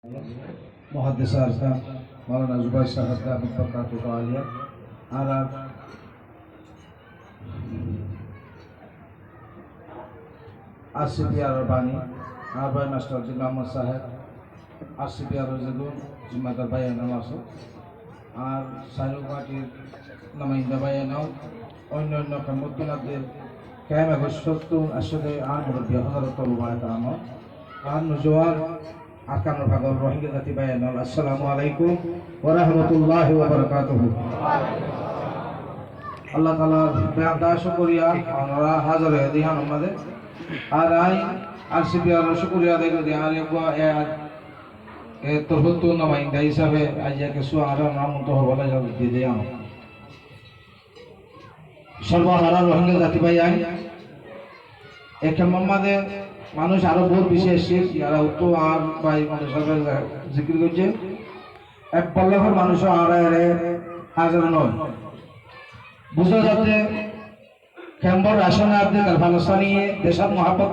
मुहद्दिस आज़म मौलाना जुबैर साहब दामत बरकातुहु आलिया और आसिफिया रबानी और भाई मास्टर जी मोहम्मद साहेब आसिफिया रजुल जिम्मेदार भाई नाम और साइरुल पार्टिर नुमाइंदा भाई नाम অন্য অন্য মুদ্দিনাদের কায়েম আগস্টু আসলে আর মুরব্বী হযরত মুবারক আহমদ আর নজওয়ান আরকানুল ভাগল রোহিঙ্গা জাতি বায়ান আসসালামু আলাইকুম ওয়া রাহমাতুল্লাহি ওয়া বারাকাতুহু আল্লাহ তাআলার বেয়াদা শুকরিয়া আমরা হাজার দিহান আমাদের আর আই আরসিবিআর শুকরিয়া দেই আর এ তরহতু নুমাইন্দা হিসাবে আজকে সুআরা নাম তো বলা যাবে দিয়ে দেই সর্বহারা রোহিঙ্গা জাতি ভাই আইন এক মোহাম্মদের মানুষ আরো বহুত বেশি এসছে যারা উত্তর আর ভাই মানুষ জিকির করছে এক পল্লবের মানুষ আর হাজার নয় বুঝা যাচ্ছে খেম্বর রাশনে আপনি তার ভালোসা নিয়ে দেশের মহাপত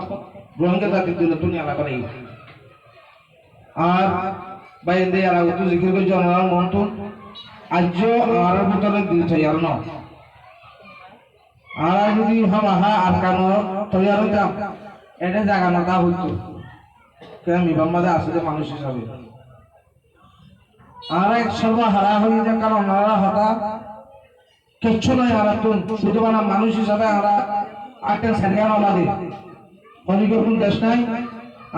রোহিঙ্গা জাতির দিল তুমি এলাকা নেই আর ভাই এদের আর উত্তর জিকির করছে অনার মন্ত্র আজ আর ভিতরে দিল আর ন আর যদি হাম আহা আর কানো তৈয়ার হইতাম এটা জায়গা না তা হইতো কেন মিবাম্মাদে আসলে মানুষ হিসাবে আর এক সর্বহারা হয়ে যায় কারণ ওনারা হতা কিচ্ছু নয় আর তুন শুধু মানে মানুষ হিসাবে আমরা আটটা সারিয়া আমাদের অনেকের কোন দেশ নাই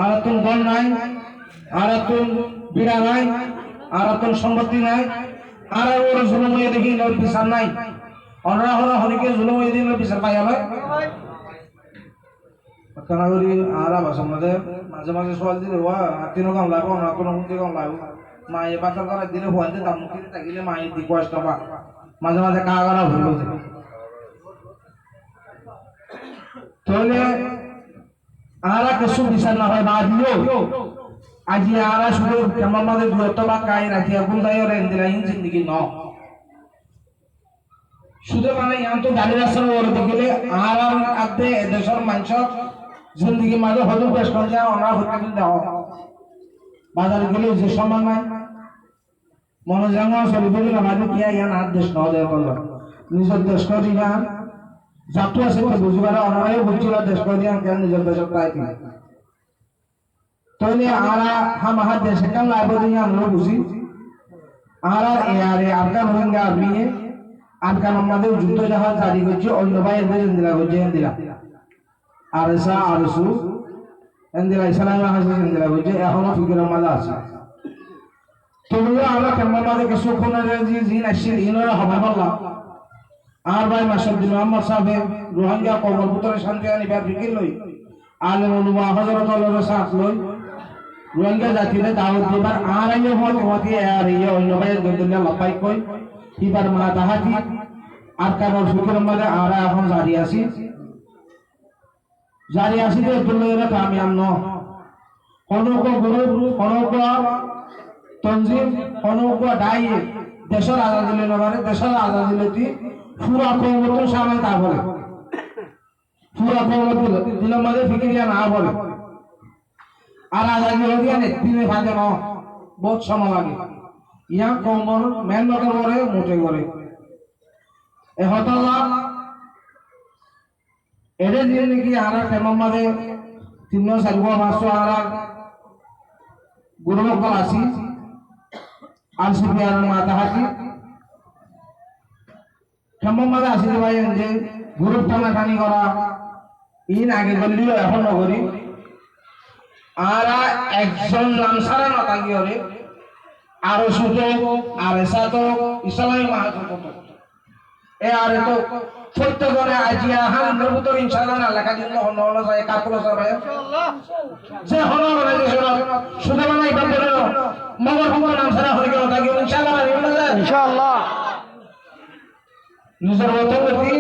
আর তুন গণ নাই আর তুন বিড়া নাই আর তুন সম্পত্তি নাই আর ওর জুলুমিয়ে দেখি ওর বিচার নাই ওনারা হলো অনেকে জুলুমিয়ে দিন বিচার পাই হয় কানাগরি আরাম আছে আমাদের মাঝে মাঝে সওয়াল দিলে ওয়া তিনও কাম লাগো না কোনো হুঁতে কাম লাগো মায়ে বাচ্চা করা দিলে হওয়াতে দাম মুখে থাকিলে মায়ে দি কষ্ট পা মাঝে মাঝে কাগারা হইল তাহলে আরা কিছু বিচার না হয় না দিও আজি আরা শুধু কেমন মাঝে দূরত্ব বা কাই রাখি এখন তাই ওর এন্দিরা ইন জিন্দিগি ন শুধু মানে ইয়ান তো গাড়ি রাস্তার ওর দিকে আর আদে দেশের মানুষ জিন্দিগি মাঝে হজু পেশ করে যায় ওনার হত্যা কিন্তু দাও বাজার গেলে যে সম্মান নাই মনোজাঙ্গ চলি বলি আমাদের কি ইয়ান আর দেশ ন দেয় বলল নিজের দেশ করি না যাত্রা আছে তো বুঝবার অনারাই বুঝছিল দেশ করি কেন নিজের দেশের তাই তাহলে আরা হাম হাত দেশে কেন লাইব দিয়ে আমরা বুঝি আরা এয়ারে আফগান রোহিঙ্গা আর্মি আফগান আমাদের যুদ্ধ জাহাজ জারি করছে অন্য ভাই এদের ইন্দিরা করছে ইন্দিরা আরসা আরসু ইন্দিরা ইসলামী হাসি ইন্দিরা করছে এখনো ফিকিরের মাঝে আছে তবুও আমরা কেমন মাঝে কিছু কোনের যে জিন আসছিল ইনরা হবে বললাম আর ভাই মাসাদ্দিন মোহাম্মদ সাহেব রোহিঙ্গা কবর পুত্রের শান্তি আনিবার ফিকির লই আলেম উলমা হযরত আল্লাহর সাথ লই রোহিঙ্গা জাতিরে দাওয়াত দিবার আর আইও হতে আর ইয়ে অন্য ভাই দুনিয়া লপাই কই এবার মা তাহাতি আর কারণ ফিকিরের মাঝে আমরা এখন জারি আসি তো তুললে কামিয়াব ন অনক গ্রুপ অনক তনজিম অনক ডাইয়ে দেশের আজাদিলে নবারে দেশের আজাদিলেতি পুরা কৌমত সামনে তা বলে পুরা কৌমত দিলের মাঝে ফিকিরিয়া না বলে আর আজাদি হদিয়া নে দিনে ভাগে ন বহুত সময় লাগে ইয়া কৌমর মেহনত করে মোটে করে এ হতাল্লাহ এদের দিয়ে নাকি আরা কেমন মাঝে 3-4 আরা গুরুমকল আসি আরসিবিআর মাথা হাসি কেমন মাঝে আসি ভাই যে গ্রুপ টানাটানি করা ইন আগে করলিও এখন নগরী আরা একজন নাম সারা না থাকি ওরে আরো সুতো আর এসা তো ইসলামী মাহাতো এ আরে তো সত্য করে আজিয়া হান নবুতর ইনশাআল্লাহ না লেখা দিন হন হলো যায় কাকুলো সব ইনশাআল্লাহ যে হলো মানে শুধু মানে ইবাদত করে মগর ভগবান নাম সারা হয়ে গেল থাকি ইনশাআল্লাহ ইনশাআল্লাহ নিজের ওতবতি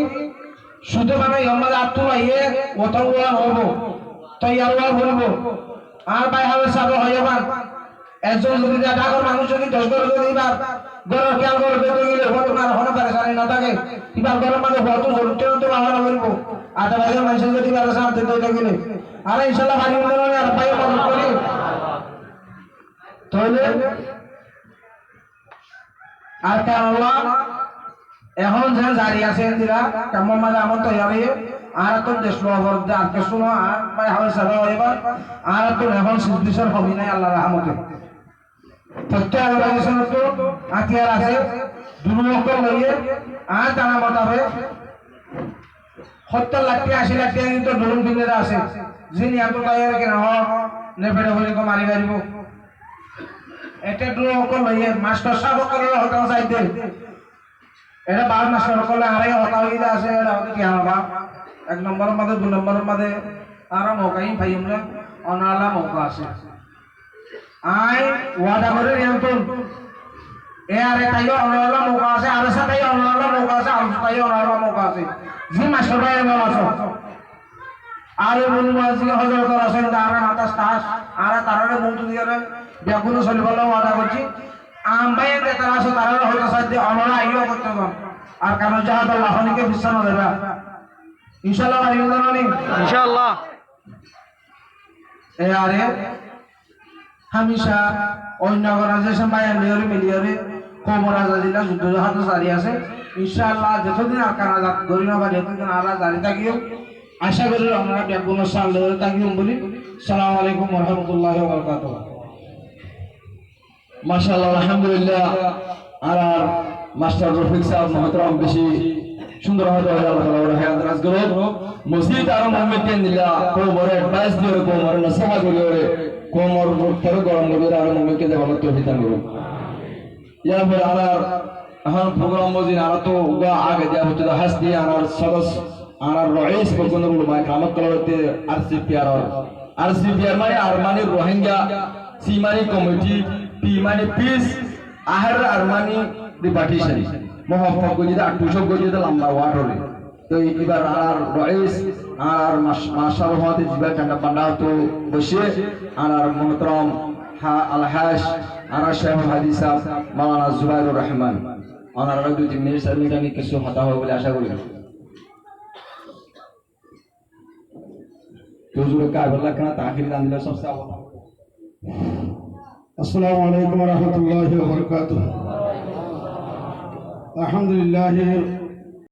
শুধু মানে আমরা আত্ম আইয়ে ওতওয়া হবো তৈয়ারওয়া হবো আর ভাই হবে সব হয়ে যাবে একজন যদি ঢাকার মানুষ যদি 10 করে যদি এবার গরর খেয়াল করে বেঁধে গেলে হতো না হনে পারে সারি না থাকে এবার গরম মানে হতো জরুরি তো আমরা বলবো আটা ভাগের মানুষ যদি আর সাথে দিতে গেলে আর ইনশাআল্লাহ ভাই মনে আর পাই মনে করি তাহলে আর কারণলা এখন যে জারি আছে দিরা কাম মাঝে আমন তৈরি আর তো দেশ লবর আর কে শুনো আর মানে হবে সারা এবার আর তো এখন সিদ্ধিসর হবে না আল্লাহর রহমতে তথ্য অর্গানাইজেশন তো আতিয়ার আছে দুর্মুক্ত লইয়ে আর জানা বতাবে 70 লাখ 80 লাখ টাকা কিন্তু ডলুম কিনেরা আছে যিনি এত তৈরি কেন নেফেড়ে হলে কো মারি মারিব এটা দুর্মুক্ত লইয়ে মাস্টার সাহেব করে হতা চাইতে এটা 12 মাস্টার করলে আরে হতা হইতে আছে এটা কি হবে এক নম্বরের মধ্যে দুই নম্বরের মধ্যে আর মৌকাই পাইম না অনালা মৌকা আছে আই ওয়াদা করে নিয়ন্ত্রণ এ আরে তাইও অনালা মৌকা আছে আর সাথে অনালা মৌকা আছে আর সাথে অনালা মৌকা আছে জি মাস্টার ভাই নাম আছে আর মন মাঝি হযরত রাসূল দাঁড়া মাতা স্টাস আর তারারে মন দিয়ে বেগুন চলিবলা ওয়াদা করছি আম ভাই এতে তারা আছে তারারে হয়তো সাথে অনালা আইও করতে না আর কারণ জাহাদ আল্লাহ হনিকে বিশ্বাস দেবা ইনশাআল্লাহ আইয়ুদানি ইনশাআল্লাহ এ আরে হামেশা অন্য অর্গানাইজেশন বাই এন্ডিওর মিলিয়রে কোমরা জাজিলা যুদ্ধ জাহাজ জারি আছে ইনশাআল্লাহ যতদিন আকার আজাদ গরিনা বা যতদিন আলা জারি থাকিও আশা করি আমরা বেগুন সাল ধরে থাকিও বলি আসসালামু আলাইকুম ওয়া রাহমাতুল্লাহি ওয়া বারাকাতুহু মাশাআল্লাহ আলহামদুলিল্লাহ আর মাস্টার রফিক সাহেব মহতরম বেশি সুন্দর হতে আল্লাহ তাআলা ওর হায়াত রাজ করো মসজিদ আর মুমিতিন দিলা কোমরে অ্যাডভাইস দিও কোমরে নসিহত করিও রে কোমর মুখের গরম করে আর মুমিকে দেওয়ার তৌফিক দান করো ইয়া ভাই আর এখন প্রোগ্রাম মসজিদ আর তো উগা আগে দেয়া হচ্ছে হাসদি আর সদস্য আর রইস বকুন উলমা কামত করতে আরসিপিআর মানে আরমানি রোহিঙ্গা সীমানি কমিটি পি মানে পিস আহার আরমানি রিপার্টিশন মোহাম্মদ গজিদা 800 গজিদা লম্বা ওয়াটরে তো এবার আর রইস আর মাশাআল্লাহ রহমতে জিবা কান্ডা পান্ডা তো বসে আর মুহতরম আলহাজ আর শেখ হাদিস সাহেব মাওলানা জুবাইরুর রহমান ওনারা 2-3 মিনিট সার্ভিটানি কিছু হতা হবে বলে আশা করি তো জুরে কাবলা kana তাখির দান দিলে সবসে আওয়াজ আসসালামু আলাইকুম ওয়া রাহমাতুল্লাহি ওয়া বারাকাতুহু আলহামদুলিল্লাহ